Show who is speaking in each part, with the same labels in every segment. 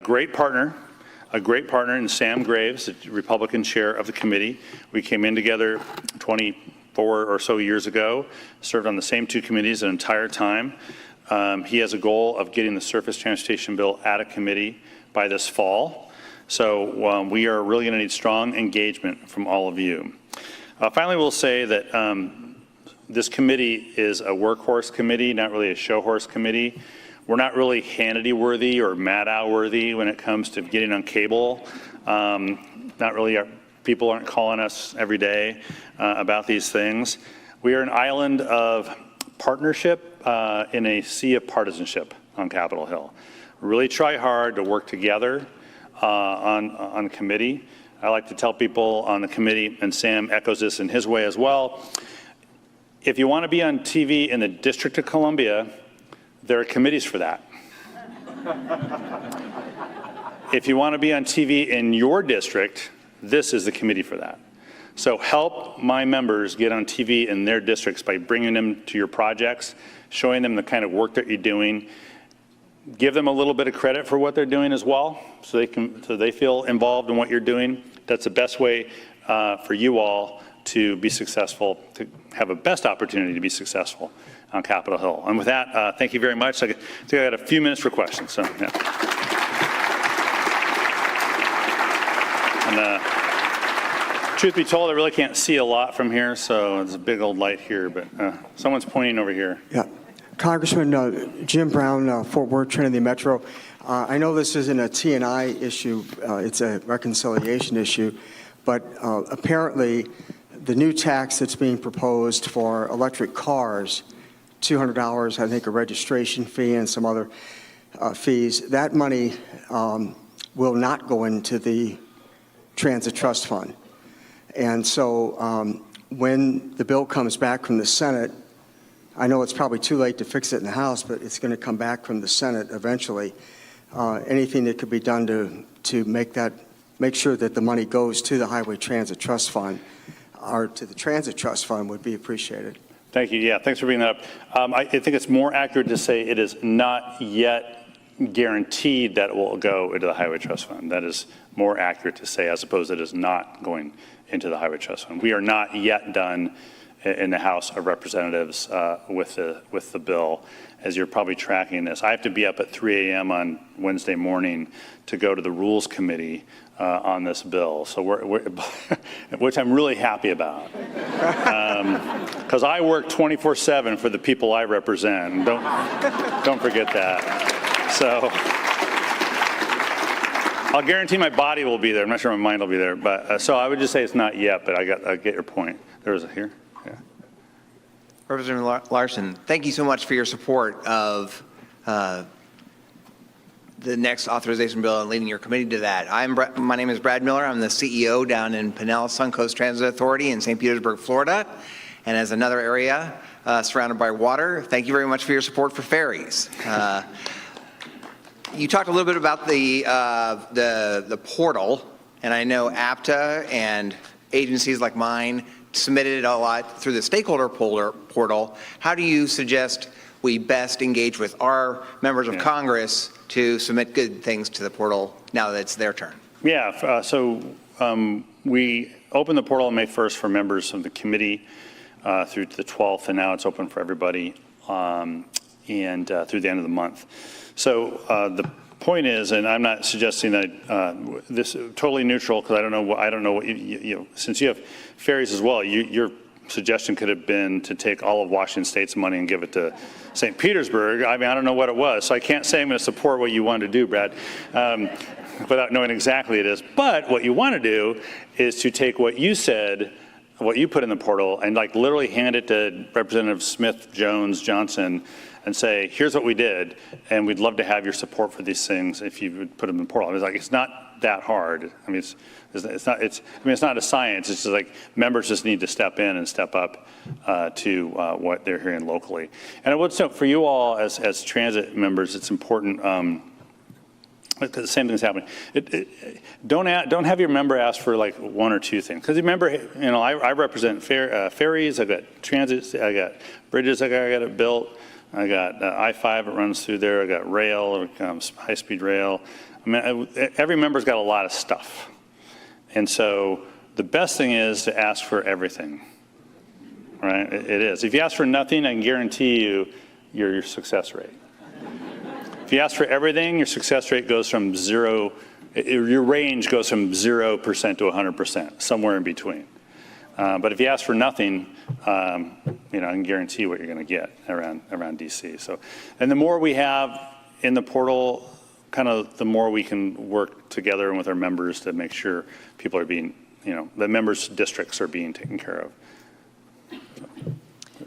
Speaker 1: Great partner. A great partner in Sam Graves, the Republican chair of the committee. We came in together 24 or so years ago, served on the same two committees the entire time. He has a goal of getting the surface transportation bill out of committee by this fall. So we are really going to need strong engagement from all of you. Finally, we'll say that this committee is a workhorse committee, not really a show horse committee. We're not really Hannity-worthy or Maddow-worthy when it comes to getting on cable. Not really, people aren't calling us every day about these things. We are an island of partnership in a sea of partisanship on Capitol Hill. We really try hard to work together on committee. I like to tell people on the committee, and Sam echoes this in his way as well, if you want to be on TV in the District of Columbia, there are committees for that. If you want to be on TV in your district, this is the committee for that. So help my members get on TV in their districts by bringing them to your projects, showing them the kind of work that you're doing. Give them a little bit of credit for what they're doing as well, so they feel involved in what you're doing. That's the best way for you all to be successful, to have a best opportunity to be successful on Capitol Hill. And with that, thank you very much. I think I got a few minutes for questions. So, yeah. And truth be told, I really can't see a lot from here, so there's a big old light here, but someone's pointing over here.
Speaker 2: Yeah. Congressman Jim Brown, Fort Worth, Trinity Metro. I know this isn't a T&I issue, it's a reconciliation issue, but apparently the new tax that's being proposed for electric cars, $200, I think, a registration fee and some other fees, that money will not go into the Transit Trust Fund. And so when the bill comes back from the Senate, I know it's probably too late to fix it in the House, but it's going to come back from the Senate eventually. Anything that could be done to make sure that the money goes to the Highway Transit Trust Fund or to the Transit Trust Fund would be appreciated.
Speaker 1: Thank you. Yeah, thanks for bringing that up. I think it's more accurate to say it is not yet guaranteed that it will go into the Highway Trust Fund. That is more accurate to say, as opposed to it is not going into the Highway Trust Fund. We are not yet done in the House of Representatives with the bill, as you're probably tracking this. I have to be up at 3 a.m. on Wednesday morning to go to the Rules Committee on this bill, so which I'm really happy about, because I work 24/7 for the people I represent. Don't forget that. So I'll guarantee my body will be there. I'm not sure my mind will be there, but so I would just say it's not yet. But I get your point. There's a here. Yeah.
Speaker 3: Representative Larson, thank you so much for your support of the next authorization bill and leading your committee to that. My name is Brad Miller. I'm the CEO down in Pinellas Suncoast Transit Authority in St. Petersburg, Florida, and as another area surrounded by water. Thank you very much for your support for ferries. You talked a little bit about the portal, and I know APTA and agencies like mine submitted a lot through the stakeholder portal. How do you suggest we best engage with our members of Congress to submit good things to the portal now that it's their turn?
Speaker 1: Yeah, so we opened the portal on May 1st for members of the committee through to the 12th, and now it's open for everybody and through the end of the month. So the point is, and I'm not suggesting that this is totally neutral, because I don't know what you know, since you have ferries as well, your suggestion could have been to take all of Washington State's money and give it to St. Petersburg. I mean, I don't know what it was, so I can't say I'm going to support what you want to do, Brad, without knowing exactly it is. But what you want to do is to take what you said, what you put in the portal, and like literally hand it to Representative Smith, Jones, Johnson, and say, here's what we did, and we'd love to have your support for these things if you would put them in the portal. I mean, it's like, it's not that hard. I mean, it's not a science. It's just like members just need to step in and step up to what they're hearing locally. And I would say for you all as transit members, it's important The same thing's happening. Don't have your member ask for like one or two things. Because remember, I represent ferries, I got transits, I got bridges, I got it built, I got I-5 that runs through there, I got rail, high-speed rail. I mean, every member's got a lot of stuff. And so the best thing is to ask for everything, right? It is. If you ask for nothing, I can guarantee you your success rate. If you ask for everything, your success rate goes from zero, your range goes from 0% to 100%, somewhere in between. But if you ask for nothing, I can guarantee what you're going to get around DC. So, and the more we have in the portal, kind of the more we can work together and with our members to make sure people are being, the members' districts are being taken care of.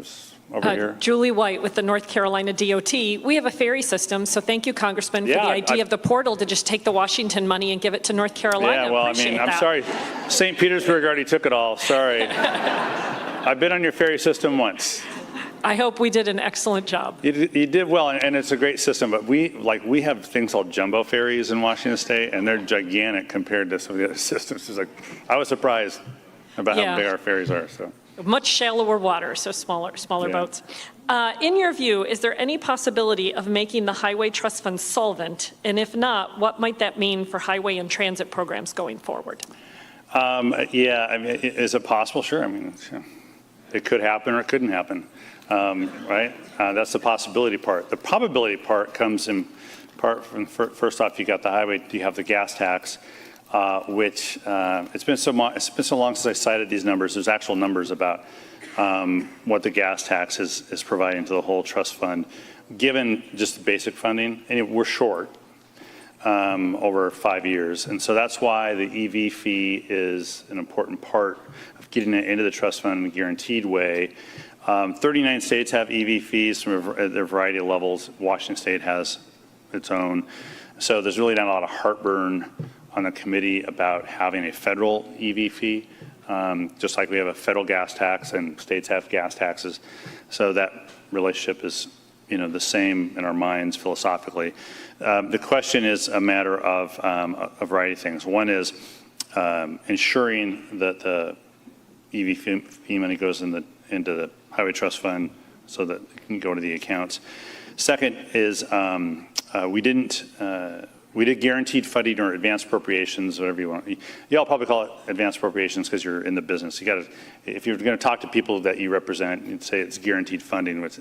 Speaker 1: So, over here.
Speaker 4: Julie White with the North Carolina DOT. We have a ferry system, so thank you, Congressman, for the idea of the portal to just take the Washington money and give it to North Carolina.
Speaker 1: Yeah, well, I'm sorry. St. Petersburg already took it all. Sorry. I've been on your ferry system once.
Speaker 4: I hope we did an excellent job.
Speaker 1: You did well, and it's a great system, but we have things called jumbo ferries in Washington State, and they're gigantic compared to some of the other systems. It's like, I was surprised about how big our ferries are. So.
Speaker 4: Much shallower water, so smaller boats. In your view, is there any possibility of making the Highway Trust Fund solvent? And if not, what might that mean for highway and transit programs going forward? Is it possible? Sure. It could happen or it couldn't happen, right? That's the possibility part. The probability part comes in part from, first off, you got the highway, you have the gas tax. Which it's been so long since I cited these numbers. There's actual numbers about what the gas tax is providing to the whole trust fund, given just the basic funding, and we're short over 5 years, and so that's why the EV fee is an important part of getting it into the trust fund in a guaranteed way. 39 states have EV fees from a variety of levels. Washington State has its own, so there's really not a lot of heartburn on the committee about having a federal EV fee, just like we have a federal gas tax and states have gas taxes. So that relationship is, the same in our minds philosophically. The question is a matter of a variety of things. One is ensuring that the EV fee money goes into the Highway Trust Fund so that it can go to the accounts. Second is we did guaranteed funding or advanced appropriations, whatever you want. You all probably call it advanced appropriations because you're in the business. If you're going to talk to people that you represent, you'd say it's guaranteed funding, which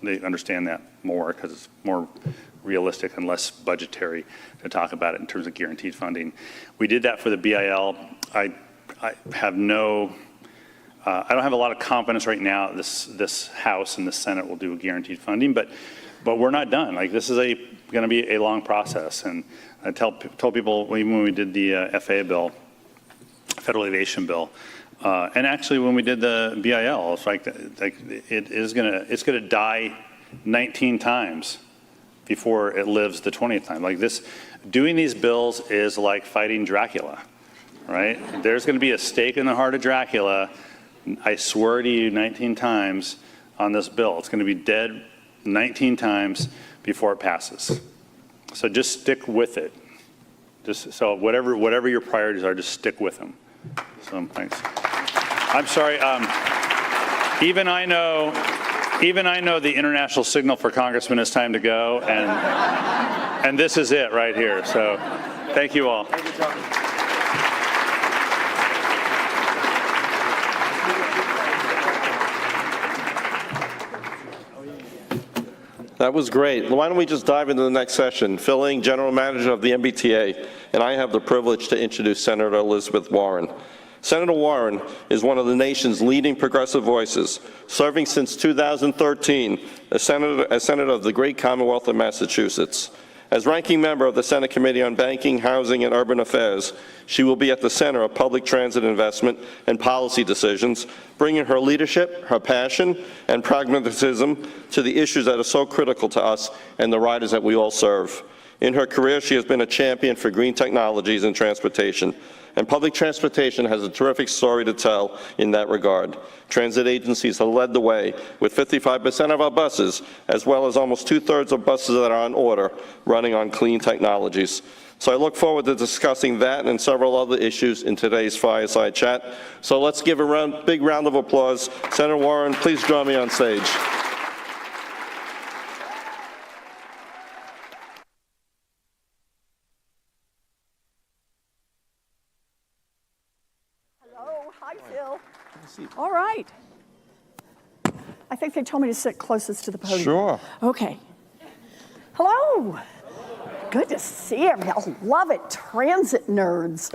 Speaker 4: they understand that more because it's more realistic and less budgetary to talk about it in terms of guaranteed funding. We did that for the BIL. I don't have a lot of confidence right now this House and the Senate will do guaranteed funding, but we're not done. This is going to be a long process, and I told people when we did the FAA bill, federal aviation bill, and actually when we did the BIL, it's going to die 19 times before it lives the 20th time. Doing these bills is like fighting Dracula, right? There's going to be a stake in the heart of Dracula. I swear to you, 19 times on this bill. It's going to be dead 19 times before it passes. So just stick with it. So whatever your priorities are, just stick with them. So thanks. I'm sorry. Even I know the international signal for Congressman it's time to go, and this is it right here. So thank you all.
Speaker 5: That was great. Why don't we just dive into the next session? Phil Ng, General Manager of the MBTA, and I have the privilege to introduce Senator Elizabeth Warren. Senator Warren is one of the nation's leading progressive voices, serving since 2013 as Senator of the great Commonwealth of Massachusetts. As ranking member of the Senate Committee on Banking, Housing, and Urban Affairs, she will be at the center of public transit investment and policy decisions, bringing her leadership, her passion, and pragmatism to the issues that are so critical to us and the riders that we all serve. In her career, she has been a champion for green technologies in transportation, and public transportation has a terrific story to tell in that regard. Transit agencies have led the way with 55% of our buses, as well as almost 2/3 of buses that are on order, running on clean technologies. So I look forward to discussing that and several other issues in today's fireside chat. So let's give a big round of applause. Senator Warren, please join me on stage.
Speaker 6: Hello, hi, Phil. All right. I think they told me to sit closest to the podium.
Speaker 5: Sure.
Speaker 6: Okay. Hello. Good to see everybody. I love it. Transit nerds.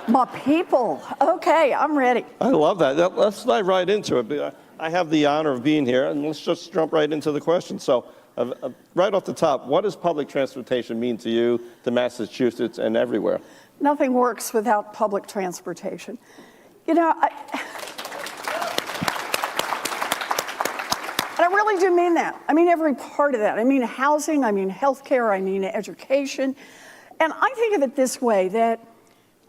Speaker 6: My people. Okay, I'm ready.
Speaker 5: I love that. Let's dive right into it. I have the honor of being here, and let's just jump right into the question. So, right off the top, what does public transportation mean to you, to Massachusetts, and everywhere?
Speaker 6: Nothing works without public transportation. You know, and I really do mean that. I mean every part of that. I mean housing, I mean healthcare, I mean education. And I think of it this way, that,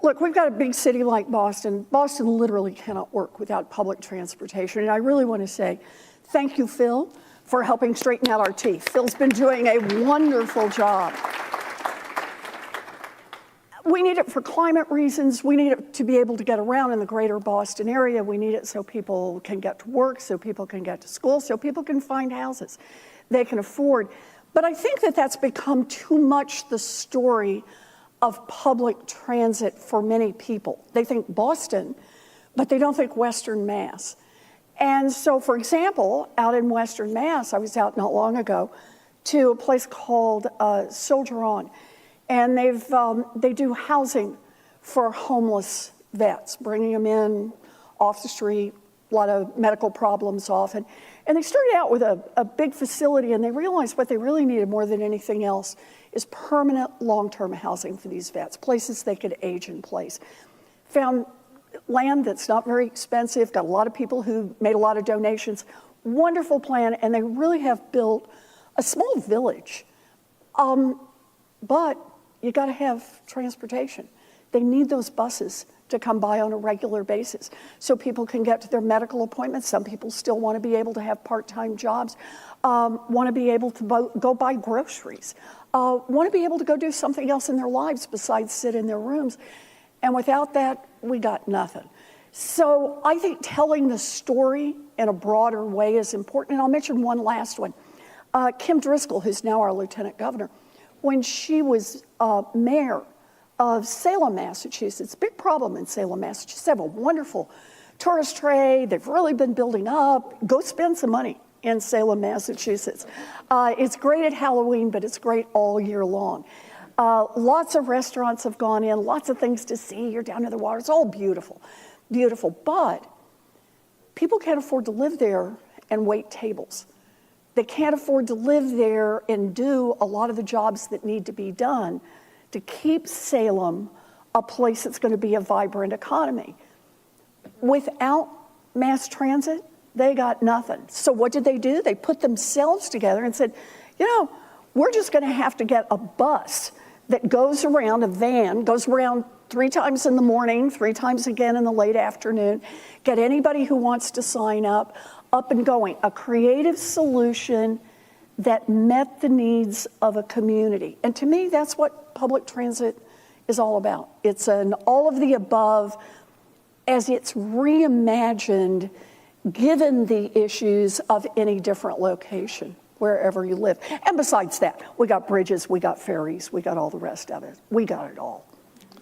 Speaker 6: look, we've got a big city like Boston. Boston literally cannot work without public transportation. And I really want to say thank you, Phil, for helping straighten out our teeth. Phil's been doing a wonderful job. We need it for climate reasons. We need it to be able to get around in the greater Boston area. We need it so people can get to work, so people can get to school, so people can find houses they can afford. But I think that that's become too much the story of public transit for many people. They think Boston, but they don't think Western Mass. And so, for example, out in Western Mass, I was out not long ago to a place called Soldier On. And they do housing for homeless vets, bringing them in off the street, a lot of medical problems often. And they started out with a big facility, and they realized what they really needed more than anything else is permanent long-term housing for these vets, places they could age in place. Found land that's not very expensive, got a lot of people who made a lot of donations. Wonderful plan, and they really have built a small village. But you got to have transportation. They need those buses to come by on a regular basis so people can get to their medical appointments. Some people still want to be able to have part-time jobs, want to be able to go buy groceries, want to be able to go do something else in their lives besides sit in their rooms. And without that, we got nothing. So I think telling the story in a broader way is important. And I'll mention one last one. Kim Driscoll, who's now our lieutenant governor, when she was mayor of Salem, Massachusetts, big problem in Salem, Massachusetts. They have a wonderful tourist trade. They've really been building up. Go spend some money in Salem, Massachusetts. It's great at Halloween, but it's great all year long. Lots of restaurants have gone in, lots of things to see. You're down to the water. It's all beautiful, beautiful. But people can't afford to live there and wait tables. They can't afford to live there and do a lot of the jobs that need to be done to keep Salem a place that's going to be a vibrant economy. Without mass transit, they got nothing. So what did they do? They put themselves together and said, you know, we're just going to have to get a bus that goes around, a van, goes around 3 times in the morning, 3 times again in the late afternoon, get anybody who wants to sign up and going. A creative solution that met the needs of a community. And to me, that's what public transit is all about. It's an all of the above as it's reimagined given the issues of any different location, wherever you live. And besides that, we got bridges, we got ferries, we got all the rest of it. We got it all.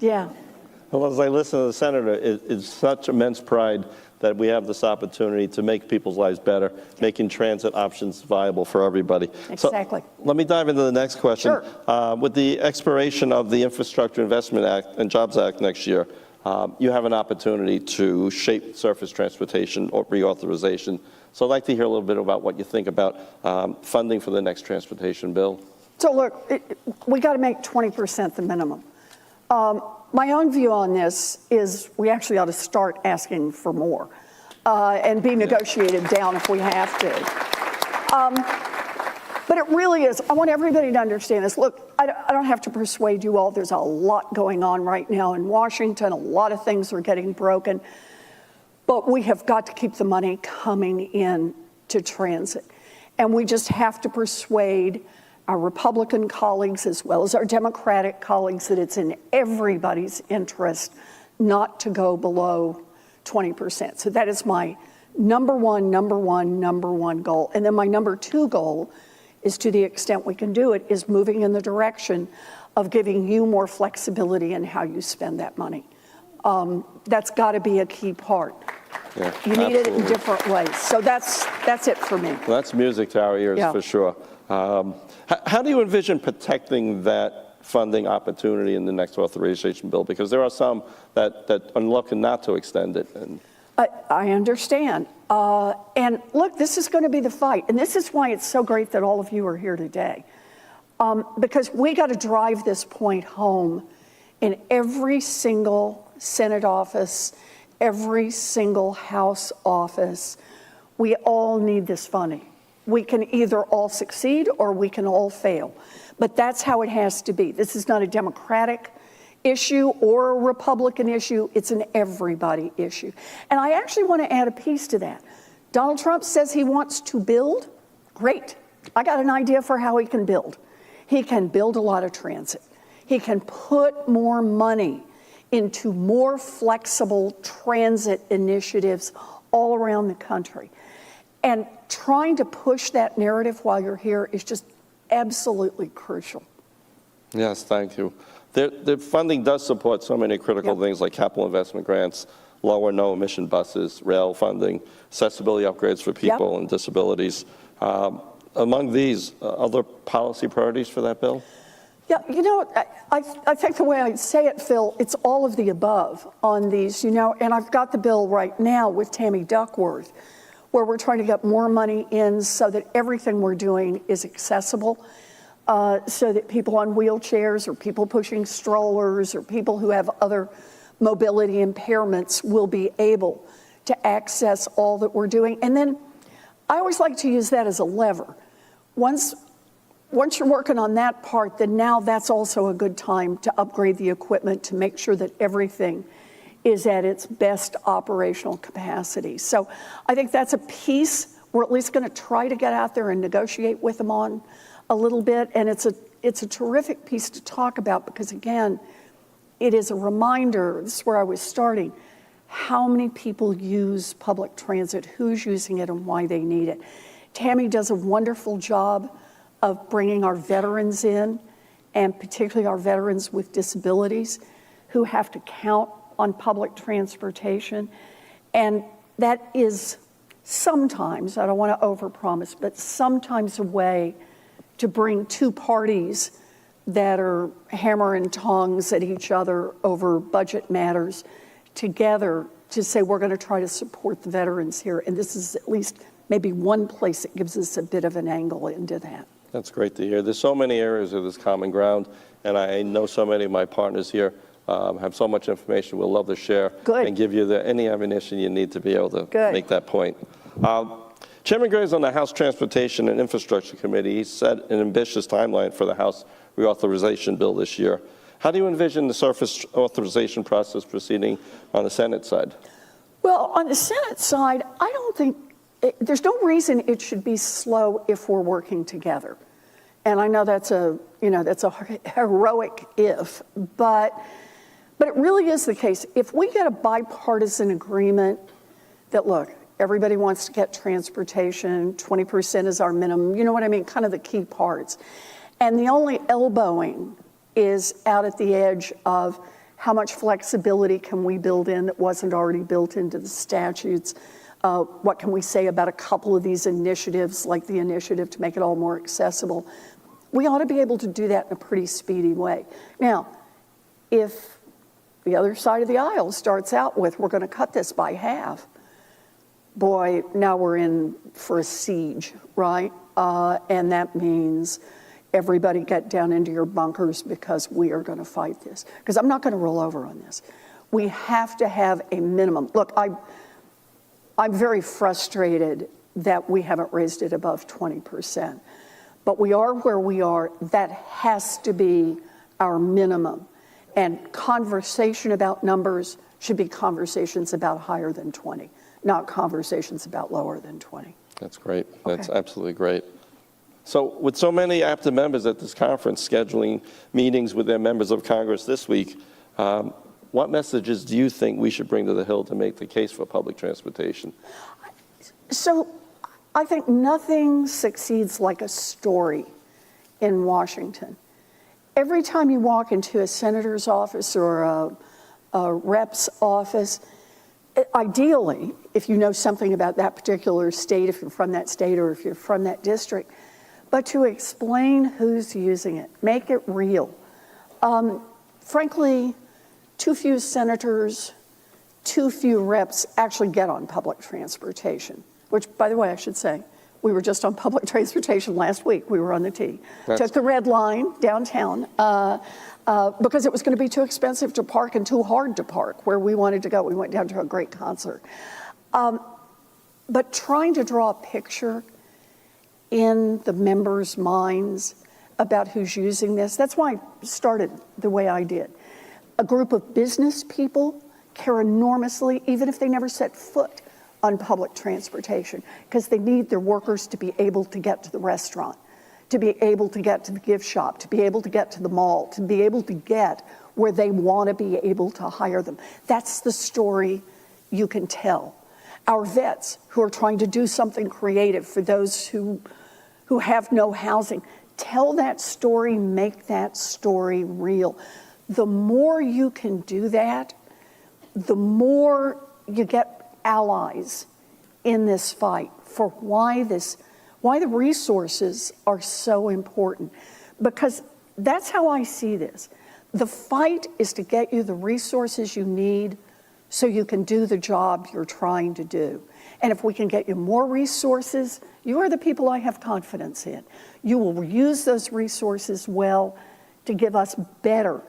Speaker 6: Yeah.
Speaker 5: Well, as I listen to the Senator, it's such immense pride that we have this opportunity to make people's lives better, making transit options viable for everybody.
Speaker 6: Exactly.
Speaker 5: So let me dive into the next question.
Speaker 6: Sure.
Speaker 5: With the expiration of the Infrastructure Investment Act and Jobs Act next year, you have an opportunity to shape surface transportation or reauthorization. So I'd like to hear a little bit about what you think about funding for the next transportation bill.
Speaker 6: So look, we got to make 20% the minimum. My own view on this is we actually ought to start asking for more and be negotiated down if we have to. But it really is. I want everybody to understand this. Look, I don't have to persuade you all. There's a lot going on right now in Washington. A lot of things are getting broken. But we have got to keep the money coming in to transit. And we just have to persuade our Republican colleagues as well as our Democratic colleagues that it's in everybody's interest not to go below 20%. So that is my number one goal. And then my number two goal is, to the extent we can do it, is moving in the direction of giving you more flexibility in how you spend that money. That's got to be a key part.
Speaker 5: Yeah,
Speaker 6: you need it in
Speaker 5: absolutely.
Speaker 6: different ways. So that's it for me.
Speaker 5: Well, that's music to our ears,
Speaker 6: Yeah.
Speaker 5: for sure. How do you envision protecting that funding opportunity in the next authorization bill? Because there are some that are looking not to extend it. And
Speaker 6: I understand. And look, this is going to be the fight. And this is why it's so great that all of you are here today. Because we got to drive this point home in every single Senate office, every single House office. We all need this funding. We can either all succeed or we can all fail. But that's how it has to be. This is not a Democratic issue or a Republican issue. It's an everybody issue. And I actually want to add a piece to that. Donald Trump says he wants to build. Great. I got an idea for how he can build. He can build a lot of transit. He can put more money into more flexible transit initiatives all around the country. And trying to push that narrative while you're here is just absolutely crucial.
Speaker 5: yes, thank you. The funding does support so many critical
Speaker 6: Yep.
Speaker 5: things like capital investment grants, low or no emission buses, rail funding, accessibility upgrades for people and disabilities. Among these, other policy priorities for that bill?
Speaker 6: Yeah, you know, I think the way I'd say it, Phil, it's all of the above on these, you know, and I've got the bill right now with Tammy Duckworth, where we're trying to get more money in so that everything we're doing is accessible, so that people on wheelchairs or people pushing strollers or people who have other mobility impairments will be able to access all that we're doing. And then I always like to use that as a lever. Once you're working on that part, then now that's also a good time to upgrade the equipment to make sure that everything is at its best operational capacity. So I think that's a piece we're at least going to try to get out there and negotiate with them on a little bit. And it's a terrific piece to talk about because, again, it is a reminder, this is where I was starting, how many people use public transit, who's using it, and why they need it. Tammy does a wonderful job of bringing our veterans in, and particularly our veterans with disabilities who have to count on public transportation. And that is sometimes, I don't want to overpromise, but sometimes a way to bring two parties that are hammer and tongs at each other over budget matters together to say we're going to try to support the veterans here. And this is at least maybe one place that gives us a bit of an angle into that.
Speaker 5: That's great to hear. There's so many areas of this common ground, and I know so many of my partners here have so much information we'll love to share and give you any ammunition you need to be able to make that point. Chairman Graves on the House Transportation and Infrastructure Committee set an ambitious timeline for the House reauthorization bill this year. How do you envision the surface authorization process proceeding on the Senate side?
Speaker 6: Well, on the Senate side, I don't think, there's no reason it should be slow if we're working together. And I know that's a heroic if, but it really is the case. If we get a bipartisan agreement that, look, everybody wants to get transportation, 20% is our minimum, you know what I mean, kind of the key parts. And the only elbowing is out at the edge of how much flexibility can we build in that wasn't already built into the statutes. What can we say about a couple of these initiatives, like the initiative to make it all more accessible? We ought to be able to do that in a pretty speedy way. Now, if the other side of the aisle starts out with, we're going to cut this by half, boy, now we're in for a siege, right? And that means everybody get down into your bunkers because we are going to fight this. Because I'm not going to roll over on this. We have to have a minimum. Look, I'm very frustrated that we haven't raised it above 20%. but we are where we are. That has to be our minimum. And conversation about numbers should be conversations about higher than 20, not conversations about lower than 20.
Speaker 5: That's great. That's absolutely great. So with so many APTA members at this conference scheduling meetings with their members of Congress this week, what messages do you think we should bring to the Hill to make the case for public transportation?
Speaker 6: So I think nothing succeeds like a story in Washington. Every time you walk into a senator's office or a rep's office, ideally, if you know something about that particular state, if you're from that state or if you're from that district, but to explain who's using it, make it real. Frankly, too few senators, too few reps actually get on public transportation, which, by the way, I should say, we were just on public transportation last week. We were on the T. Took the red line downtown because it was going to be too expensive to park and too hard to park where we wanted to go. We went down to a great concert. But trying to draw a picture in the members' minds about who's using this, that's why I started the way I did. A group of business people care enormously, even if they never set foot on public transportation, because they need their workers to be able to get to the restaurant, to be able to get to the gift shop, to be able to get to the mall, to be able to get where they want to be able to hire them. That's the story you can tell. Our vets who are trying to do something creative for those who have no housing, tell that story, make that story real. The more you can do that, the more you get allies in this fight for why the resources are so important. Because that's how I see this. The fight is to get you the resources you need so you can do the job you're trying to do. And if we can get you more resources, you are the people I have confidence in. You will use those resources well to give us better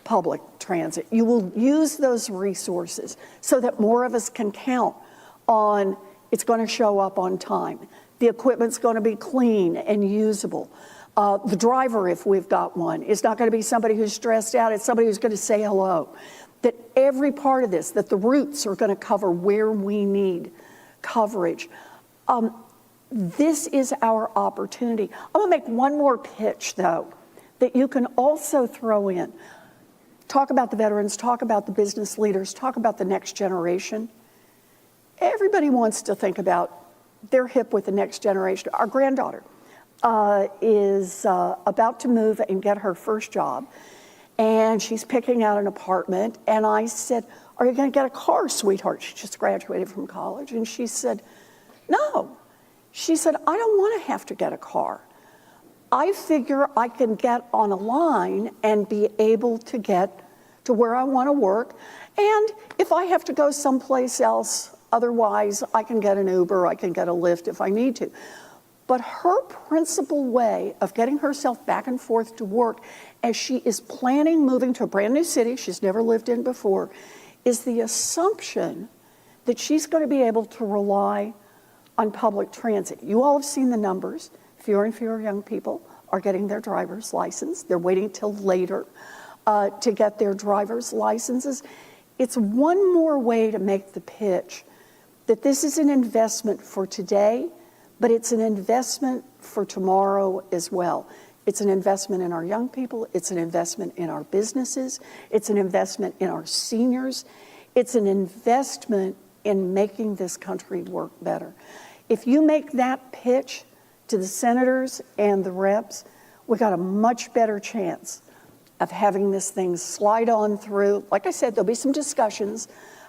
Speaker 6: public transit. You will use those resources so that more of us can count on it's going to show up on time. The equipment's going to be clean and usable. The driver, if we've got one, is not going to be somebody who's stressed out. It's somebody who's going to say hello. That every part of this, that the routes are going to cover where we need coverage. This is our opportunity. I'm going to make one more pitch, though, that you can also throw in. Talk about the veterans, talk about the business leaders, talk about the next generation. Everybody wants to think about their hip with the next generation. Our granddaughter is about to move and get her first job, and she's picking out an apartment. And I said, "Are you going to get a car, sweetheart?" She just graduated from college. And she said, "No." She said, "I don't want to have to get a car. I figure I can get on a line and be able to get to where I want to work. And if I have to go someplace else, otherwise I can get an Uber, I can get a Lyft if I need to." But her principal way of getting herself back and forth to work as she is planning moving to a brand new city she's never lived in before is the assumption that she's going to be able to rely on public transit. You all have seen the numbers. Fewer and fewer young people are getting their driver's license. They're waiting till later to get their driver's licenses. It's one more way to make the pitch that this is an investment for today, but it's an investment for tomorrow as well. It's an investment in our young people. It's an investment in our businesses. It's an investment in our seniors. It's an investment in making this country work better. If you make that pitch to the senators and the reps, we got a much better chance of having this thing slide on through. Like I said, there'll be some discussions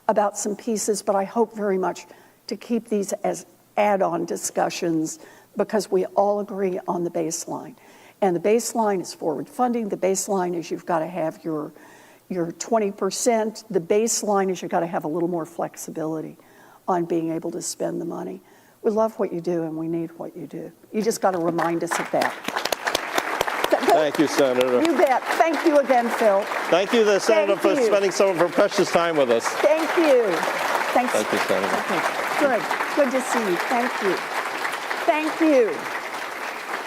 Speaker 6: about some pieces, but I hope very much to keep these as add-on discussions because we all agree on the baseline. And the baseline is forward funding. The baseline is you've got to have your 20%. The baseline is you've got to have a little more flexibility on being able to spend the money. We love what you do and we need what you do. You just got to remind us of that.
Speaker 5: Thank you, Senator.
Speaker 6: You bet. Thank you again, Phil.
Speaker 5: Thank you, Senator, for
Speaker 6: you.
Speaker 5: spending some of her precious time with us.
Speaker 6: Thank you. Thanks.
Speaker 5: Thank you, Senator.
Speaker 6: Okay. Good. Good to see you. Thank you. Thank you.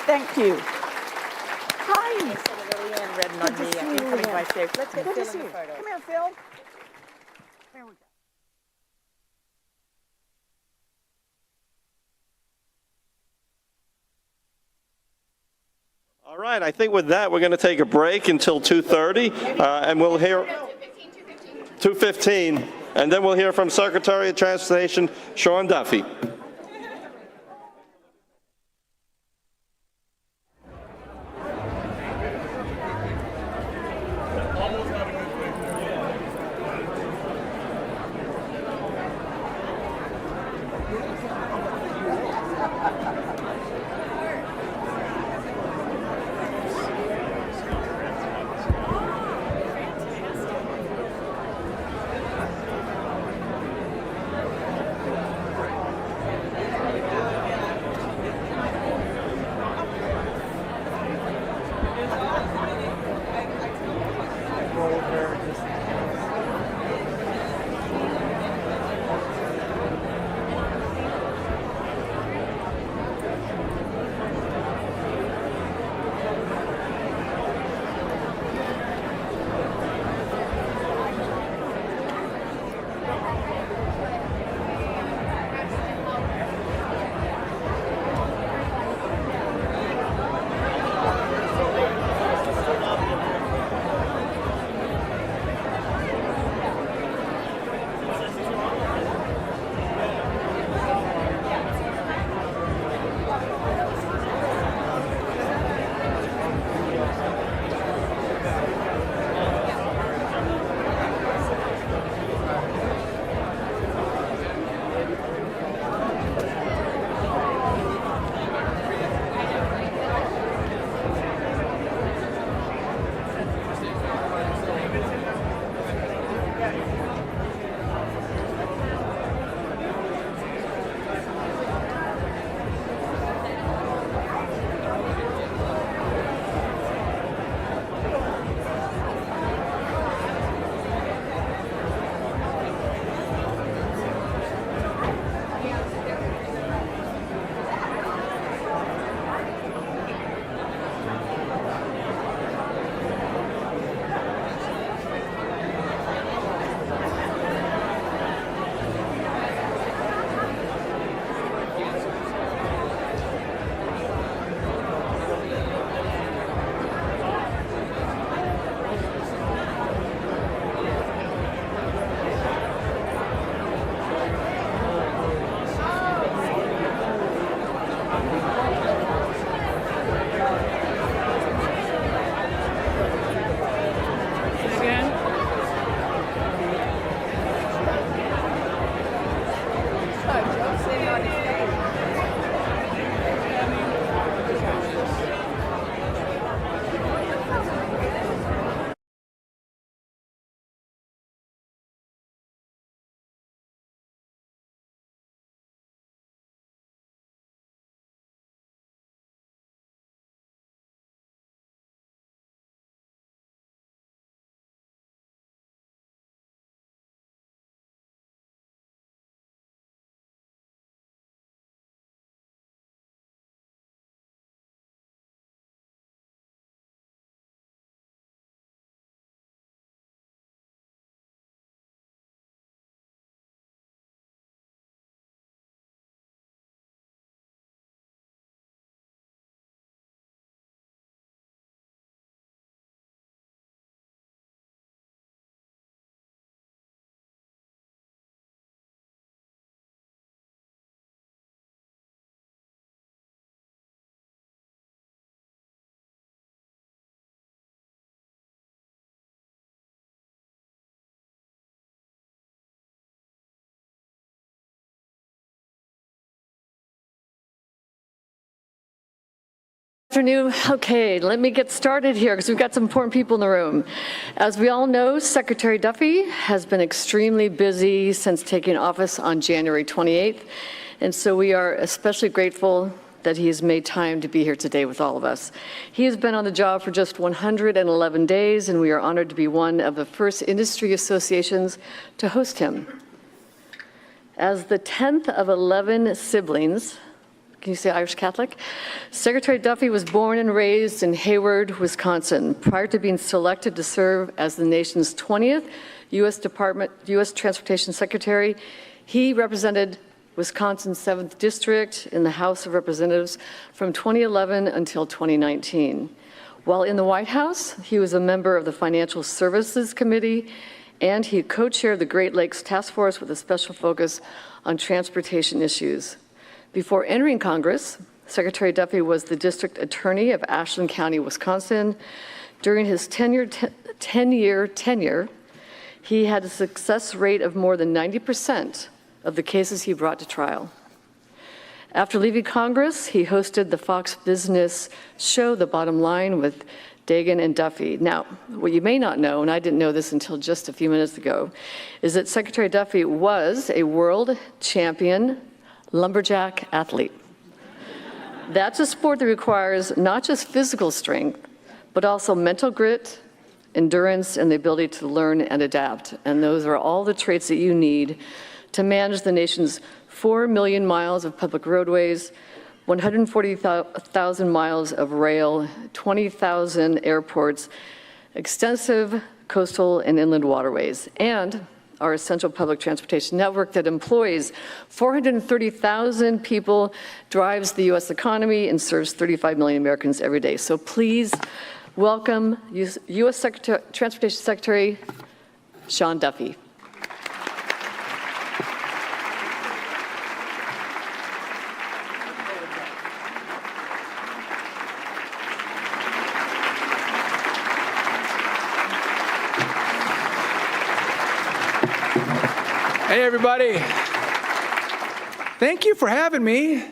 Speaker 6: Thank you. Hi.
Speaker 7: Leanne Redden on
Speaker 6: Good to
Speaker 7: the
Speaker 6: see you
Speaker 7: incoming
Speaker 6: again.
Speaker 7: vice chair. Let's get
Speaker 6: Good
Speaker 7: Phil
Speaker 6: to
Speaker 7: in
Speaker 6: see
Speaker 7: the
Speaker 6: you.
Speaker 7: photo.
Speaker 6: Come here, Phil. There we go.
Speaker 5: All right, I think with that, we're going to take a break until 2:30, and we'll hear 2:15, and then we'll hear from Secretary of Transportation Sean Duffy.
Speaker 8: Afternoon. Okay, let me get started here because we've got some important people in the room. As we all know, Secretary Duffy has been extremely busy since taking office on January 28th, and so we are especially grateful that he has made time to be here today with all of us. He has been on the job for just 111 days, and we are honored to be one of the first industry associations to host him. As the 10th of 11 siblings, Can you say Irish Catholic? Secretary Duffy was born and raised in Hayward, Wisconsin. Prior to being selected to serve as the nation's 20th U.S. Transportation Secretary, he represented Wisconsin's 7th District in the House of Representatives from 2011 until 2019. While in the White House, he was a member of the Financial Services Committee, and he co-chaired the Great Lakes Task Force with a special focus on transportation issues. Before entering Congress, Secretary Duffy was the district attorney of Ashland County, Wisconsin. During his 10-year tenure, he had a success rate of more than 90% of the cases he brought to trial. After leaving Congress, he hosted the Fox Business show, The Bottom Line, with Dagan and Duffy. Now, what you may not know, and I didn't know this until just a few minutes ago, is that Secretary Duffy was a world champion lumberjack athlete. That's a sport that requires not just physical strength, but also mental grit, endurance, and the ability to learn and adapt. And those are all the traits that you need to manage the nation's 4 million miles of public roadways, 140,000 miles of rail, 20,000 airports, extensive coastal and inland waterways, and our essential public transportation network that employs 430,000 people, drives the U.S. economy, and serves 35 million Americans every day. So please welcome U.S. Transportation Secretary Sean Duffy.
Speaker 7: Hey, everybody. Thank you for having me.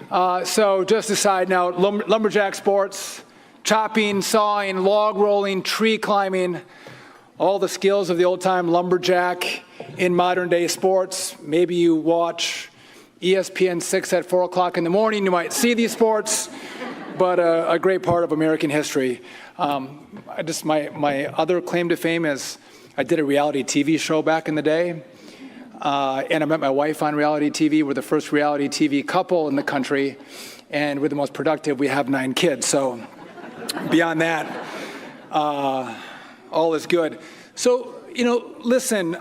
Speaker 7: So just a side note, lumberjack sports, chopping, sawing, log rolling, tree climbing, all the skills of the old-time lumberjack in modern-day sports. Maybe you watch ESPN 6 at 4 o'clock in the morning. You might see these sports, but a great part of American history. My other claim to fame is I did a reality TV show back in the day. And I met my wife on reality TV. We're the first reality TV couple in the country, and we're the most productive. We have 9 kids. So beyond that, all is good. So, listen,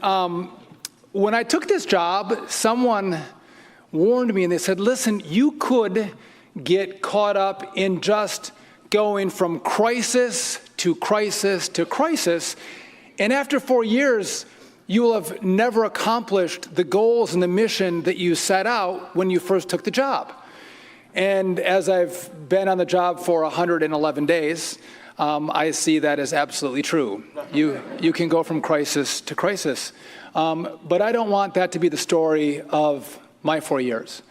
Speaker 7: when I took this job, someone warned me, and they said, listen, you could get caught up in just going from crisis to crisis to crisis, and after 4 years, you will have never accomplished the goals and the mission that you set out when you first took the job. And as I've been on the job for 111 days, I see that as absolutely true. You can go from crisis to crisis. But I don't want that to be the story of my 4 years.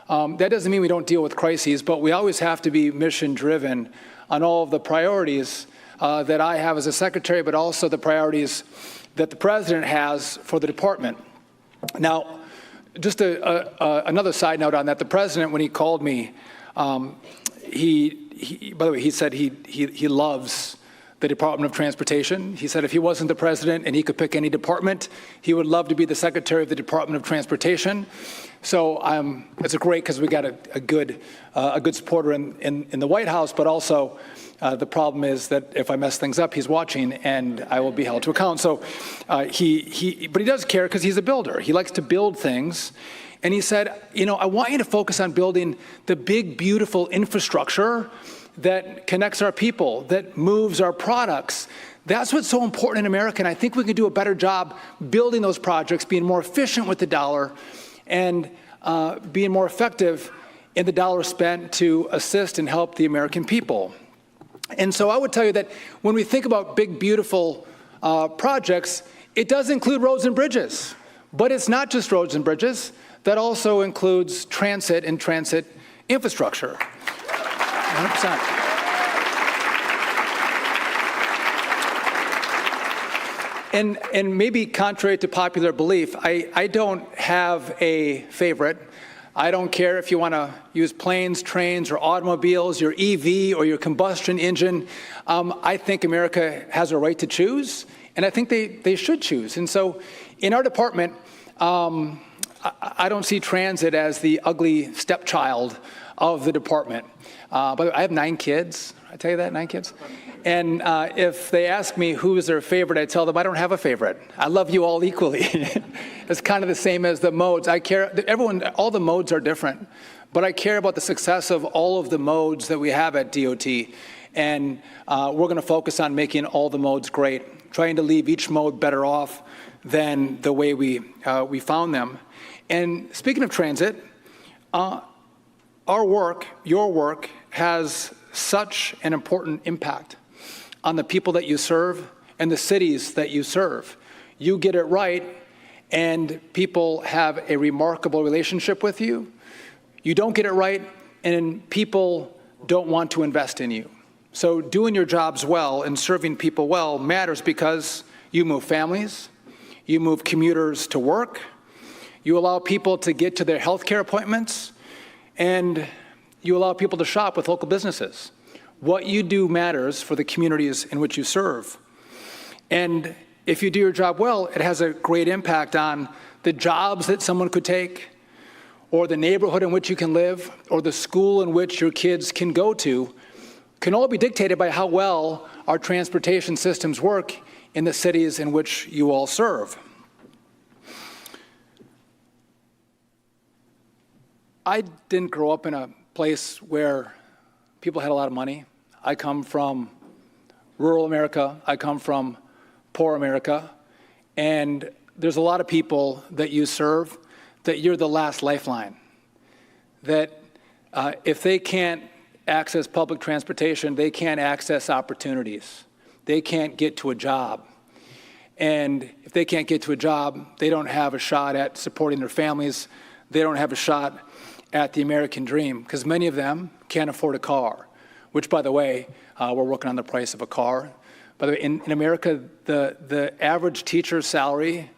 Speaker 7: That doesn't mean we don't deal with crises, but we always have to be mission-driven on all of the priorities that I have as a secretary, but also the priorities that the president has for the department. Now, just another side note on that, the president, when he called me, by the way, he said he loves the Department of Transportation. He said if he wasn't the president and he could pick any department, he would love to be the secretary of the Department of Transportation. So it's great because we got a good supporter in the White House, but also the problem is that if I mess things up, he's watching and I will be held to account. So but he does care because he's a builder. He likes to build things. And he said, I want you to focus on building the big, beautiful infrastructure that connects our people, that moves our products. That's what's so important in America. And I think we can do a better job building those projects, being more efficient with the dollar, and being more effective in the dollar spent to assist and help the American people. And so I would tell you that when we think about big, beautiful projects, it does include roads and bridges. But it's not just roads and bridges. That also includes transit and transit infrastructure. 100%. And maybe contrary to popular belief, I don't have a favorite. I don't care if you want to use planes, trains, or automobiles, your EV or your combustion engine. I think America has a right to choose, and I think they should choose. And so in our department, I don't see transit as the ugly stepchild of the department. By the way, I have 9 kids. I tell you that, 9 kids? And if they ask me who is their favorite, I tell them I don't have a favorite. I love you all equally. It's kind of the same as the modes. I care, all the modes are different, but I care about the success of all of the modes that we have at DOT. And we're going to focus on making all the modes great, trying to leave each mode better off than the way we found them. And speaking of transit, our work, your work, has such an important impact on the people that you serve and the cities that you serve. You get it right, and people have a remarkable relationship with you. You don't get it right, and people don't want to invest in you. So doing your jobs well and serving people well matters because you move families, you move commuters to work, you allow people to get to their health care appointments, and you allow people to shop with local businesses. What you do matters for the communities in which you serve. And if you do your job well, it has a great impact on the jobs that someone could take, or the neighborhood in which you can live, or the school in which your kids can go to, can all be dictated by how well our transportation systems work in the cities in which you all serve. I didn't grow up in a place where people had a lot of money. I come from rural America. I come from poor America. And there's a lot of people that you serve that you're the last lifeline. That if they can't access public transportation, they can't access opportunities. They can't get to a job. And if they can't get to a job, they don't have a shot at supporting their families. They don't have a shot at the American dream, because many of them can't afford a car, which, by the way, we're working on the price of a car. By the way, in America, the average teacher's salary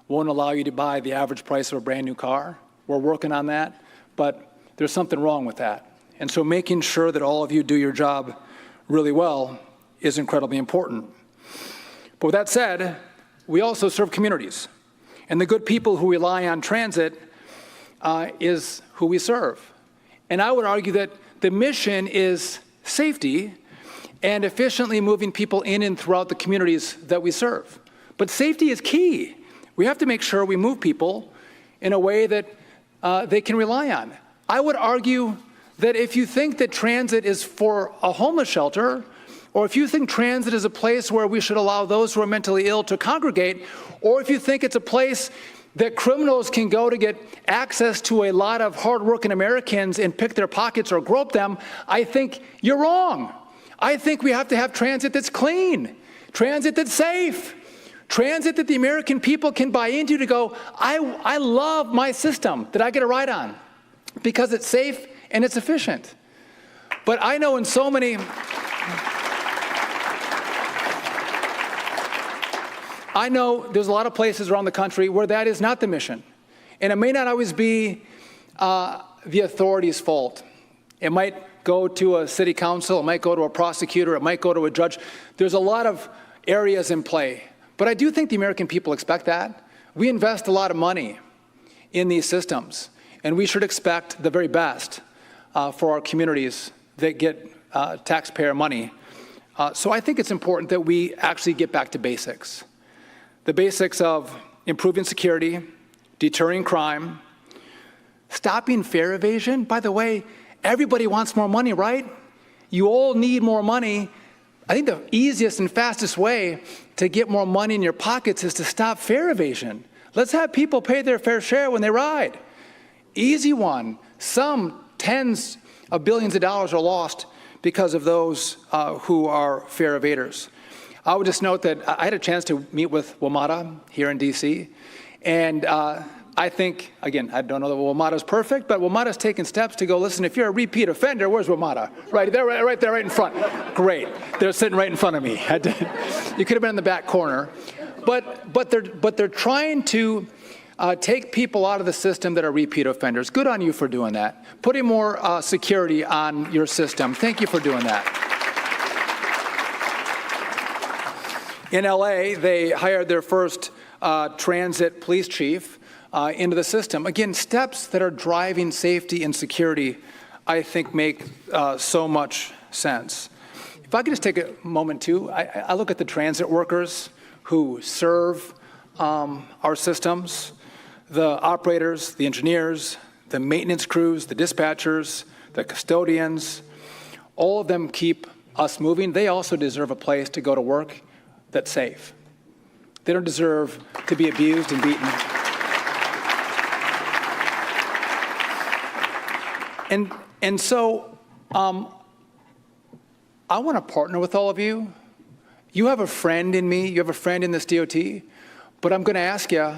Speaker 7: won't allow you to buy the average price of a brand new car. We're working on that, but there's something wrong with that. And so making sure that all of you do your job really well is incredibly important. But with that said, we also serve communities. And the good people who rely on transit is who we serve. And I would argue that the mission is safety and efficiently moving people in and throughout the communities that we serve. But safety is key. We have to make sure we move people in a way that they can rely on. I would argue that if you think that transit is for a homeless shelter, or if you think transit is a place where we should allow those who are mentally ill to congregate, or if you think it's a place that criminals can go to get access to a lot of hardworking Americans and pick their pockets or grope them, I think you're wrong. I think we have to have transit that's clean, transit that's safe, transit that the American people can buy into to go, I love my system that I get a ride on because it's safe and it's efficient. But I know in so many, I know there's a lot of places around the country where that is not the mission. And it may not always be the authority's fault. It might go to a city council, it might go to a prosecutor, it might go to a judge. There's a lot of areas in play. But I do think the American people expect that. We invest a lot of money in these systems, and we should expect the very best for our communities that get taxpayer money. So I think it's important that we actually get back to basics. The basics of improving security, deterring crime, stopping fare evasion. By the way, everybody wants more money, right? You all need more money. I think the easiest and fastest way to get more money in your pockets is to stop fare evasion. Let's have people pay their fair share when they ride. Easy one. Some tens of billions of dollars are lost because of those who are fare evaders. I would just note that I had a chance to meet with WMATA here in DC, and I think, again, I don't know that WMATA is perfect, but WMATA's taken steps to go, listen, if you're a repeat offender, where's WMATA? Right there, right there, right in front. Great. They're sitting right in front of me. You could have been in the back corner. But they're trying to take people out of the system that are repeat offenders. Good on you for doing that. Putting more security on your system. Thank you for doing that. In LA, they hired their first transit police chief into the system. Again, steps that are driving safety and security I think make so much sense. If I could just take a moment too, I look at the transit workers who serve our systems, the operators, the engineers, the maintenance crews, the dispatchers, the custodians, all of them keep us moving. They also deserve a place to go to work that's safe. They don't deserve to be abused and beaten. And so I want to partner with all of you. You have a friend in me. You have a friend in this DOT. But I'm going to ask you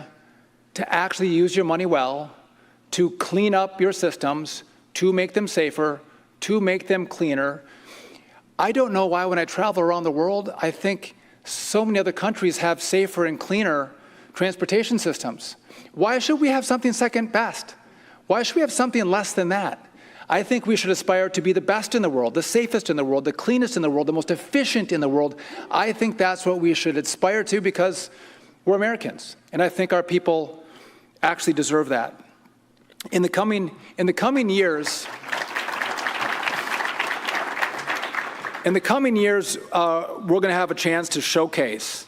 Speaker 7: to actually use your money well, to clean up your systems, to make them safer, to make them cleaner. I don't know why when I travel around the world, I think so many other countries have safer and cleaner transportation systems. Why should we have something second best? Why should we have something less than that? I think we should aspire to be the best in the world, the safest in the world, the cleanest in the world, the most efficient in the world. I think that's what we should aspire to because we're Americans, and I think our people actually deserve that. In the coming years, we're going to have a chance to showcase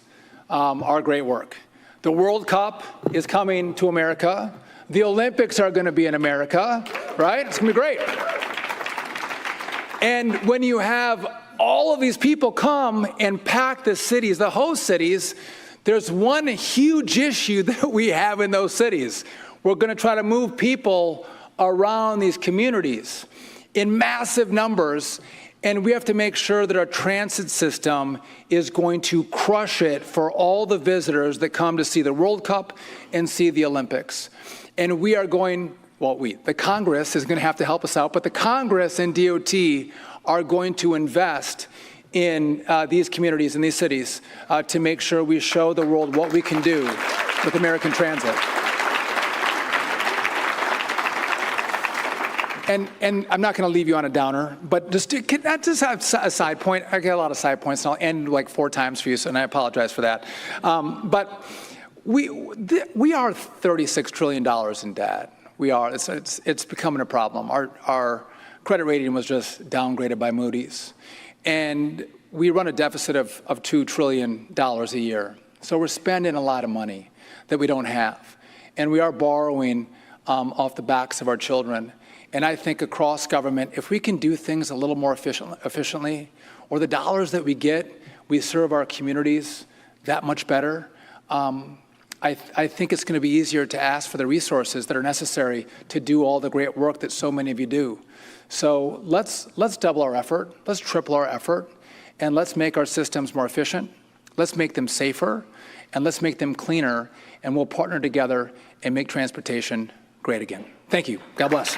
Speaker 7: our great work. The World Cup is coming to America. The Olympics are going to be in America, right? It's going to be great. And when you have all of these people come and pack the cities, the host cities, there's one huge issue that we have in those cities. We're going to try to move people around these communities in massive numbers, and we have to make sure that our transit system is going to crush it for all the visitors that come to see the World Cup and see the Olympics. And we are going, the Congress is going to have to help us out, but the Congress and DOT are going to invest in these communities, in these cities, to make sure we show the world what we can do with American transit. And I'm not going to leave you on a downer, but just have a side point. I get a lot of side points, and I'll end like 4 times for you, and I apologize for that. But we are $36 trillion in debt. We are. It's becoming a problem. Our credit rating was just downgraded by Moody's, and we run a deficit of $2 trillion a year. So we're spending a lot of money that we don't have, and we are borrowing off the backs of our children. And I think across government, if we can do things a little more efficiently, or the dollars that we get, we serve our communities that much better, I think it's going to be easier to ask for the resources that are necessary to do all the great work that so many of you do. So let's double our effort, let's triple our effort, and let's make our systems more efficient, let's make them safer, and let's make them cleaner, and we'll partner together and make transportation great again. Thank you. God bless.